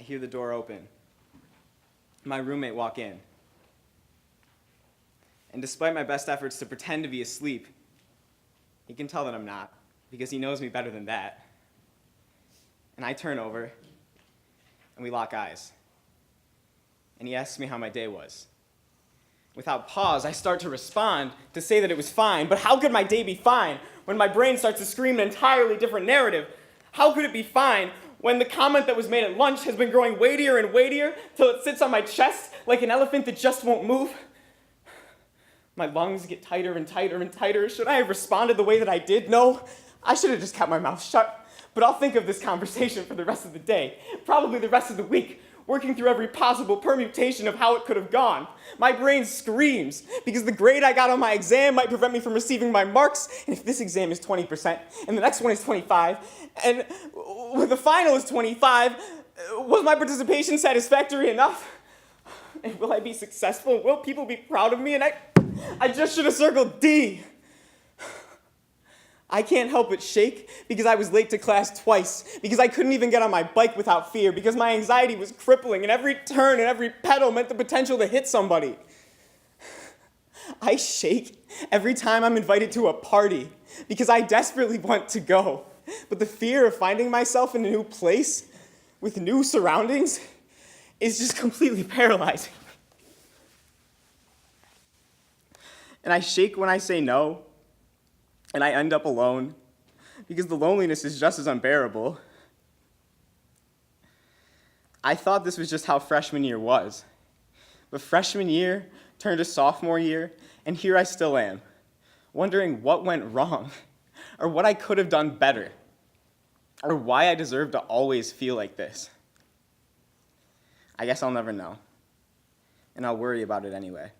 hear the door open. My roommate walk in. And despite my best efforts to pretend to be asleep, he can tell that I'm not, because he knows me better than that. And I turn over, and we lock eyes. And he asks me how my day was. Without pause, I start to respond to say that it was fine, but how could my day be fine when my brain starts to scream an entirely different narrative? How could it be fine when the comment that was made at lunch has been growing weightier and weightier till it sits on my chest like an elephant that just won't move? My lungs get tighter and tighter and tighter. Should I have responded the way that I did? No, I should have just kept my mouth shut. But I'll think of this conversation for the rest of the day, probably the rest of the week, working through every possible permutation of how it could have gone. My brain screams because the grade I got on my exam might prevent me from receiving my marks, and if this exam is 20% and the next one is 25, and when the final is 25, was my participation satisfactory enough? And will I be successful? Will people be proud of me? And I just should have circled D. I can't help but shake because I was late to class twice, because I couldn't even get on my bike without fear, because my anxiety was crippling and every turn and every pedal meant the potential to hit somebody. I shake every time I'm invited to a party because I desperately want to go, but the fear of finding myself in a new place with new surroundings is just completely paralyzing. And I shake when I say no, and I end up alone, because the loneliness is just as unbearable. I thought this was just how freshman year was. But freshman year turned to sophomore year, and here I still am, wondering what went wrong, or what I could have done better, or why I deserve to always feel like this. I guess I'll never know, and I'll worry about it anyway.